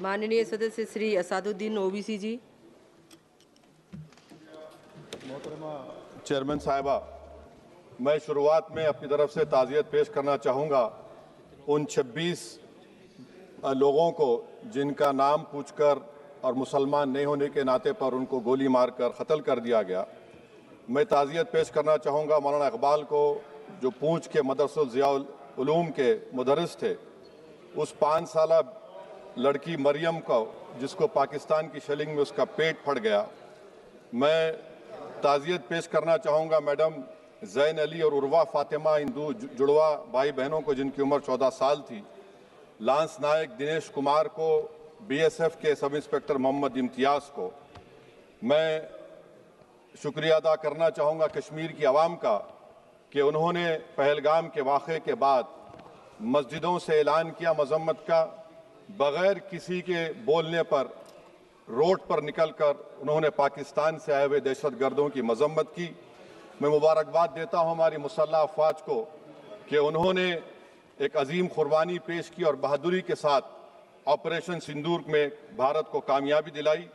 माननीय सदस्य श्री असादुद्दीन ओवैसी जी। मोहतरमा चेयरमैन साहिबा, मैं शुरुआत में अपनी तरफ से ताज़ियत पेश करना चाहूँगा उन 26 लोगों को जिनका नाम पूछकर और मुसलमान नहीं होने के नाते पर उनको गोली मारकर कत्ल कर दिया गया। मैं ताज़ियत पेश करना चाहूँगा मौलाना इकबाल को, जो पूंछ के मदरसुल ज़ियाउल उलूम के मुदर्रिस थे, उस 5 साला लड़की मरियम को जिसको पाकिस्तान की शेलिंग में उसका पेट फट गया। मैं ताज़ियत पेश करना चाहूँगा मैडम जैन अली और उर्वा फातिमा, इन दो जुड़वा भाई बहनों को जिनकी उम्र 14 साल थी, लांस नायक दिनेश कुमार को, बीएसएफ के सब इंस्पेक्टर मोहम्मद इम्तियाज़ को। मैं शुक्रिया अदा करना चाहूँगा कश्मीर की आवाम का कि उन्होंने पहलगाम के वाक़े के बाद मस्जिदों से ऐलान किया मजम्मत का, बग़ैर किसी के बोलने पर रोड पर निकलकर उन्होंने पाकिस्तान से आए हुए दहशतगर्दों की मजम्मत की। मैं मुबारकबाद देता हूँ हमारी मुसल्लह अफवाज को कि उन्होंने एक अजीम कुर्बानी पेश की और बहादुरी के साथ ऑपरेशन सिंदूर में भारत को कामयाबी दिलाई।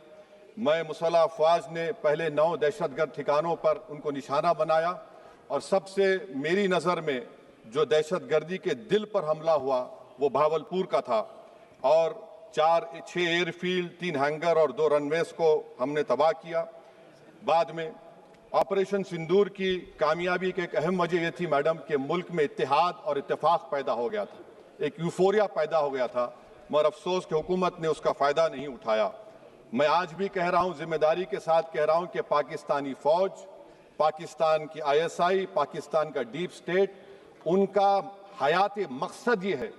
मैं मुसल्लह अफवाज ने पहले 9 दहशतगर्द ठिकानों पर उनको निशाना बनाया और सबसे मेरी नज़र में जो दहशतगर्दी के दिल पर हमला हुआ वो भावलपुर का था और 6 एयरफील्ड, 3 हैंगर और 2 रनवेज को हमने तबाह किया। बाद में ऑपरेशन सिंदूर की कामयाबी की एक अहम वजह यह थी मैडम कि मुल्क में इत्तेहाद और इत्तेफाक पैदा हो गया था, एक यूफोरिया पैदा हो गया था, मगर अफसोस कि हुकूमत ने उसका फ़ायदा नहीं उठाया। मैं आज भी कह रहा हूँ, जिम्मेदारी के साथ कह रहा हूँ कि पाकिस्तानी फ़ौज, पाकिस्तान की ISI, पाकिस्तान का डीप स्टेट, उनका हयाती मकसद ये है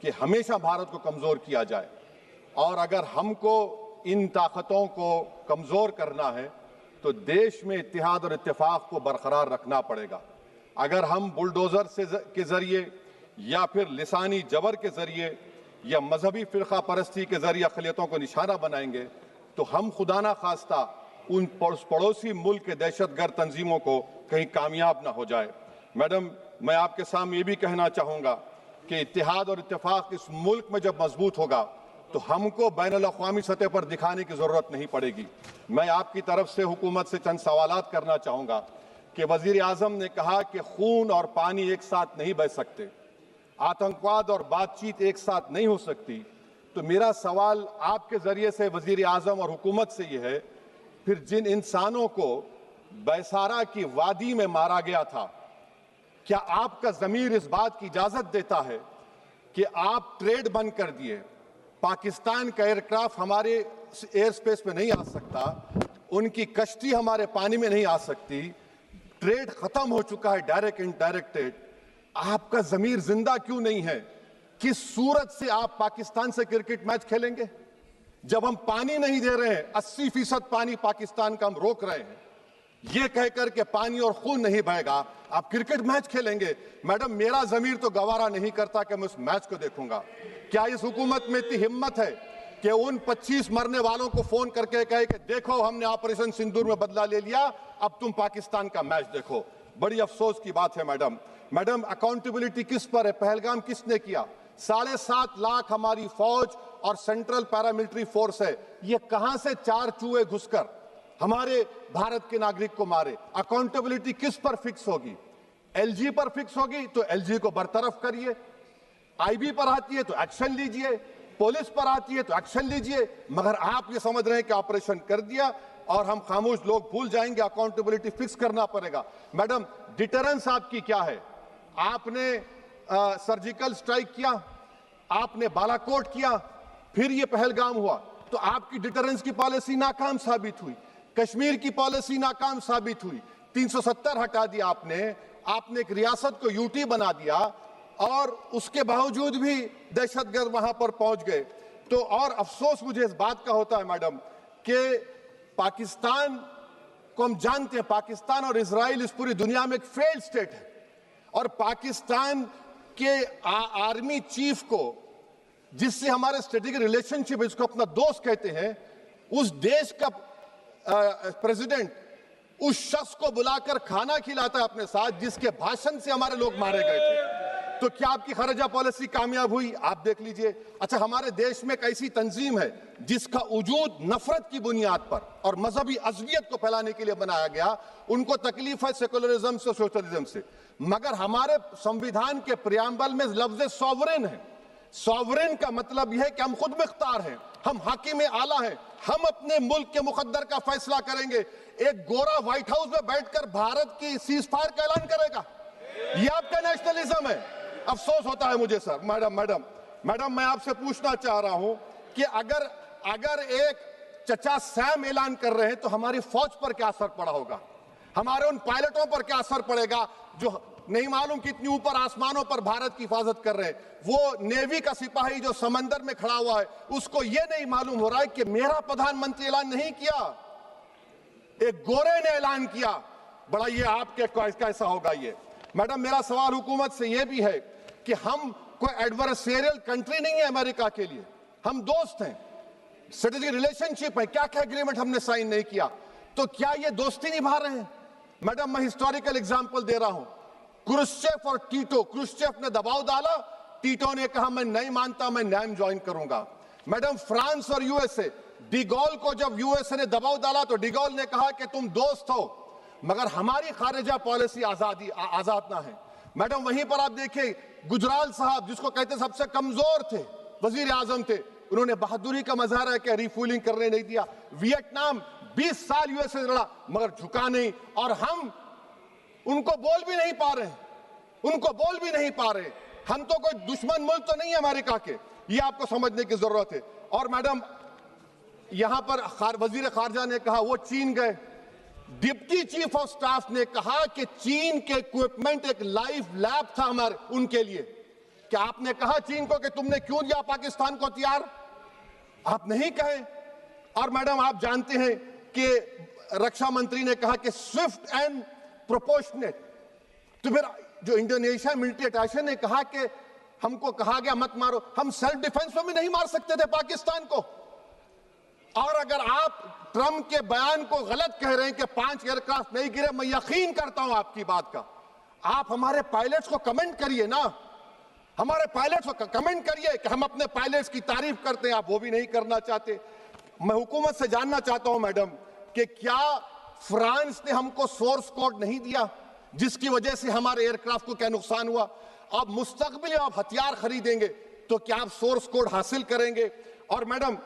कि हमेशा भारत को कमज़ोर किया जाए और अगर हमको इन ताकतों को कमज़ोर करना है तो देश में इत्तेहाद और इत्तेफाक को बरकरार रखना पड़ेगा। अगर हम बुलडोज़र के ज़रिए या फिर लिसानी जबर के ज़रिए या मजहबी फ़िरक़ा परस्ती के ज़रिए अक़लियतों को निशाना बनाएंगे तो हम खुदा ना खास्ता उन पड़ोसी मुल्क के दहशतगर्द तंजीमों को कहीं कामयाब ना हो जाए। मैडम, मैं आपके सामने ये भी कहना चाहूँगा कि इत्तेहाद और इत्तेफाक इस मुल्क में जब मजबूत होगा तो हमको बैनुल-अक़वामी सतह पर दिखाने की ज़रूरत नहीं पड़ेगी। मैं आपकी तरफ से हुकूमत से चंद सवालात करना चाहूँगा कि वज़ीर आज़म ने कहा कि खून और पानी एक साथ नहीं बह सकते, आतंकवाद और बातचीत एक साथ नहीं हो सकती। तो मेरा सवाल आपके ज़रिए से वज़ीर आज़म और हुकूमत से ये है, फिर जिन इंसानों को बैसारा की वादी में मारा गया था, क्या आपका ज़मीर इस बात की इजाज़त देता है कि आप ट्रेड बंद कर दिए, पाकिस्तान का एयरक्राफ्ट हमारे एयर स्पेस में नहीं आ सकता, उनकी कश्ती हमारे पानी में नहीं आ सकती, ट्रेड ख़त्म हो चुका है डायरेक्ट इनडायरेक्टेड, आपका ज़मीर जिंदा क्यों नहीं है? किस सूरत से आप पाकिस्तान से क्रिकेट मैच खेलेंगे जब हम पानी नहीं दे रहे हैं? 80% पानी पाकिस्तान का हम रोक रहे हैं, ये कहकर के पानी और खून नहीं बहेगा, आप क्रिकेट मैच खेलेंगे? मैडम, मेरा ज़मीर तो गवारा नहीं करता कि मैं उस मैच को देखूंगा। क्या इस हुकूमत में इतनी हिम्मत है कि उन 25 मरने वालों को फोन करके कहे कि देखो हमने ऑपरेशन सिंदूर में बदला ले लिया, अब तुम पाकिस्तान का मैच देखो? बड़ी अफसोस की बात है मैडम, अकाउंटेबिलिटी किस पर है? पहलगाम किसने किया? 7.5 लाख हमारी फौज और सेंट्रल पैरामिलिट्री फोर्स है, ये कहां से 4 चूहे घुसकर हमारे भारत के नागरिक को मारे? अकाउंटेबिलिटी किस पर फिक्स होगी? LG पर फिक्स होगी तो LG को बरतरफ करिए, IB पर आती है तो एक्शन लीजिए, पुलिस पर आती है तो एक्शन लीजिए, मगर आप ये समझ रहे हैं कि ऑपरेशन कर दिया और हम खामोश लोग भूल जाएंगे। अकाउंटेबिलिटी फिक्स करना पड़ेगा। मैडम, डिटरेंस आपकी क्या है? आपने सर्जिकल स्ट्राइक किया, आपने बालाकोट किया, फिर ये पहलगाम हुआ, तो आपकी डिटरेंस की पॉलिसी नाकाम साबित हुई, कश्मीर की पॉलिसी नाकाम साबित हुई, 370 हटा दिया आपने एक रियासत को यूटी बना दिया और उसके बावजूद भी दहशतगर्द वहां पर पहुंच गए। तो और अफसोस मुझे इस बात का होता है मैडम कि पाकिस्तान को हम जानते हैं, पाकिस्तान और इजराइल इस पूरी दुनिया में एक फेल्ड स्टेट है और पाकिस्तान के आर्मी चीफ को, जिससे हमारे स्ट्रेटेजिक रिलेशनशिप, इसको अपना दोस्त कहते हैं, उस देश का प्रेसिडेंट उस शख्स को बुलाकर खाना खिलाता है अपने साथ जिसके भाषण से हमारे लोग मारे गए थे। तो क्या आपकी खारजा पॉलिसी कामयाब हुई? आप देख लीजिए। अच्छा, हमारे देश में एक ऐसी तंजीम है जिसका वजूद नफरत की बुनियाद पर और मजहबी अज़वियत को फैलाने के लिए बनाया गया। उनको तकलीफ है सेकुलरिज्म से, सोशलिज्म से, मगर हमारे संविधान के प्रियम्बल में लफ्ज सॉवरेन है। सॉवरेन का मतलब यह है कि हम खुद मुख्तार हैं, हम हाकिम आला हैं, हम अपने मुल्क के मुकद्दर का फैसला करेंगे। एक गोरा व्हाइट हाउस में बैठकर भारत की सीज फायर का ऐलान करेगा? यह आपका नेशनलिज्म है? अफसोस होता है मुझे सर। मैडम मैं आपसे पूछना चाह रहा हूं कि अगर एक चचा सैम ऐलान कर रहे हैं तो हमारी फौज पर क्या असर पड़ा होगा? हमारे उन पायलटों पर क्या असर पड़ेगा जो नहीं मालूम कितनी ऊपर आसमानों पर भारत की हिफाजत कर रहे हैं? वो नेवी का सिपाही जो समंदर में खड़ा हुआ है, उसको यह नहीं मालूम हो रहा है कि मेरा प्रधानमंत्री ऐलान नहीं किया, एक गोरे ने ऐलान किया। बड़ा ये आपके कैसा होगा ये? मैडम मेरा सवाल हुकूमत से यह भी है कि हम कोई एडवर्सेरियल कंट्री नहीं है अमेरिका के लिए, हम दोस्त हैं, स्ट्रेटेजिक रिलेशनशिप है। क्या क्या एग्रीमेंट हमने साइन नहीं किया, तो क्या ये दोस्ती निभा रहे हैं? मैडम मैं हिस्टोरिकल एग्जांपल दे रहा हूं, क्रुश्चेव और टीटो। क्रुश्चेव ने दबाव डाला, टीटो ने कहा मैं नहीं मानता, मैं नैम ज्वाइन करूंगा। मैडम फ्रांस और यूएसए, डिगोल को जब यूएसए ने दबाव डाला तो डिगोल ने कहा कि तुम दोस्त हो मगर हमारी खारिजा पॉलिसी आजाद ना है। मैडम वहीं पर आप देखिए गुजराल साहब, जिसको कहते सबसे कमजोर थे, वजीर आजम थे, उन्होंने बहादुरी का मजारा किया, रिफूलिंग करने नहीं दिया। वियतनाम 20 साल यूएसए लड़ा मगर झुका नहीं, और हम उनको बोल भी नहीं पा रहे, उनको बोल भी नहीं पा रहे। हम तो कोई दुश्मन मुल्क तो नहीं है अमेरिका के, ये आपको समझने की जरूरत है। और मैडम यहां पर वजीर खारजा ने कहा वो चीन गए, डिप्टी चीफ ऑफ स्टाफ ने कहा कि चीन के इक्विपमेंट एक लाइव लैब था हमारे उनके लिए। क्या आपने कहा चीन को कि तुमने क्यों दिया पाकिस्तान को हथियार? आप नहीं कहे। और मैडम आप जानते हैं कि रक्षा मंत्री ने कहा कि स्विफ्ट एंड प्रोपोर्शनेट, तो फिर जो इंडोनेशिया मिलिट्री अटैचे ने कहा कि हमको कहा गया मत मारो, हम सेल्फ डिफेंस में भी नहीं मार सकते थे पाकिस्तान को। और अगर आप ट्रंप के बयान को गलत कह रहे हैं कि 5 एयरक्राफ्ट नहीं गिरे, मैं यकीन करता हूं आपकी बात का, आप हमारे पायलट्स को कमेंट करिए ना, हमारे पायलट्स को कमेंट करिए कि हम अपने पायलट्स की तारीफ करते हैं, आप वो भी नहीं करना चाहते। मैं हुकूमत से जानना चाहता हूं मैडम कि क्या फ्रांस ने हमको सोर्स कोड नहीं दिया जिसकी वजह से हमारे एयरक्राफ्ट को क्या नुकसान हुआ? अब मुस्तकबिल में आप हथियार खरीदेंगे तो क्या आप सोर्स कोड हासिल करेंगे? और मैडम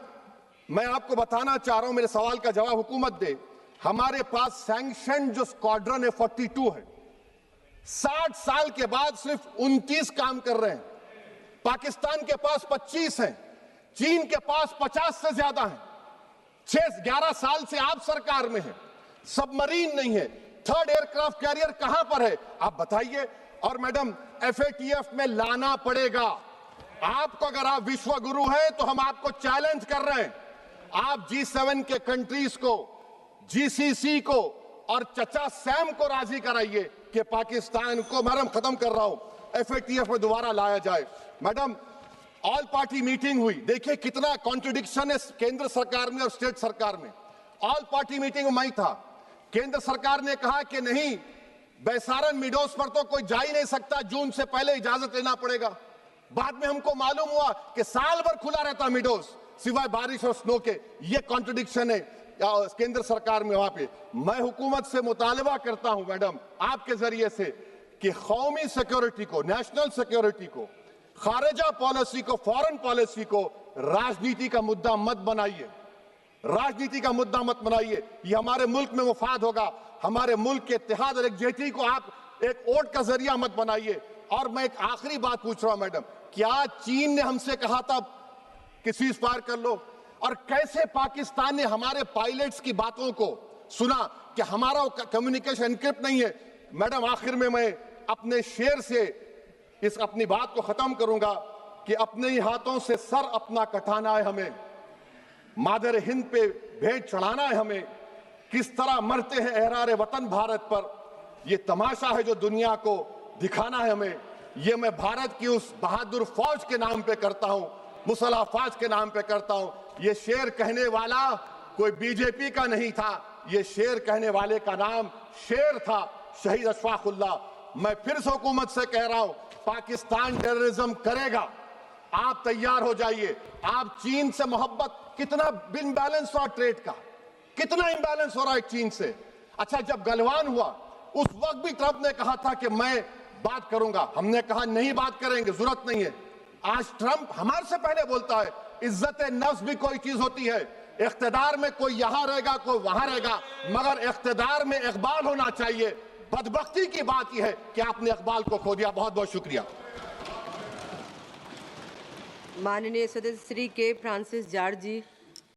मैं आपको बताना चाह रहा हूं, मेरे सवाल का जवाब हुकूमत दे, हमारे पास सैंक्शन जो स्क्वाड्रन है 42 है, 60 साल के बाद सिर्फ 29 काम कर रहे हैं। पाकिस्तान के पास 25 हैं, चीन के पास 50 से ज्यादा हैं। 11 साल से आप सरकार में हैं, सबमरीन नहीं है, थर्ड एयरक्राफ्ट कैरियर कहां पर है आप बताइए। और मैडम FATF में लाना पड़ेगा आपको। अगर आप विश्व गुरु हैं तो हम आपको चैलेंज कर रहे हैं, आप G7 के कंट्रीज को, GCC को और चचा सैम को राजी कराइए कि पाकिस्तान को, मैडम खत्म कर रहा हूं, FATF में दोबारा लाया जाए। मैडम ऑल पार्टी मीटिंग हुई, देखिए कितना कॉन्ट्रडिक्शन है केंद्र सरकार में और स्टेट सरकार में। ऑल पार्टी मीटिंग में मैं था, केंद्र सरकार ने कहा कि नहीं, बैसारन मिडोस पर तो कोई जा ही नहीं सकता, जून से पहले इजाजत लेना पड़ेगा। बाद में हमको मालूम हुआ कि साल भर खुला रहता मिडोस सिवाय बारिश और स्नो के। ये कॉन्ट्रडिक्शन है केंद्र सरकार में। वहां पे मैं हुकूमत से मुतालबा करता हूं मैडम आपके जरिए से कि कौमी सिक्योरिटी को, नेशनल सिक्योरिटी को, खारिजा पॉलिसी को, फॉरेन पॉलिसी को राजनीति का मुद्दा मत बनाइए, राजनीति का मुद्दा मत बनाइए। ये हमारे मुल्क में मुफाद होगा, हमारे मुल्क के इत्तेहाद और एकजुटती को आप एक वोट का जरिया मत बनाइए। और मैं एक आखिरी बात पूछ रहा हूं मैडम, क्या चीन ने हमसे कहा था कि सीज फायर कर लो? और कैसे पाकिस्तान ने हमारे पायलट्स की बातों को सुना कि हमारा कम्युनिकेशन एनक्रिप्ट नहीं है? मैडम आखिर में मैं अपने शेर से इस अपनी बात को खत्म करूंगा कि अपने ही हाथों से सर अपना कटाना है हमें, मादर हिंद पे भेंट चढ़ाना है हमें, किस तरह मरते हैं एहरारे वतन भारत पर, ये तमाशा है जो दुनिया को दिखाना है हमें। ये मैं भारत की उस बहादुर फौज के नाम पे करता हूं, मुसल्ह फौज के नाम पे करता हूं। ये शेर कहने वाला कोई बीजेपी का नहीं था, ये शेर कहने वाले का नाम शेर था, शहीद अशफाकुल्लाह। मैं फिर से हुकूमत से कह रहा हूं, पाकिस्तान टेररिज्म करेगा, आप तैयार हो जाइए। आप चीन से मोहब्बत, कितना इम्बैलेंस हुआ ट्रेड का, कितना इम्बैलेंस हो रहा है चीन से। अच्छा, जब गलवान हुआ उस वक्त भी ट्रंप ने कहा था कि मैं बात करूंगा, हमने कहा नहीं बात करेंगे, जरूरत नहीं है। आज ट्रंप हमारे से पहले बोलता है इज्जत नफ्स भी कोई चीज होती है, इख्तिदार में कोई यहां रहेगा कोई वहां रहेगा, मगर इख्तिदार में इकबाल होना चाहिए। बदबख्ती की बात यह है कि आपने इकबाल को खो दिया। बहुत बहुत शुक्रिया। माननीय सदस्य श्री के फ्रांसिस जॉर्ज जी।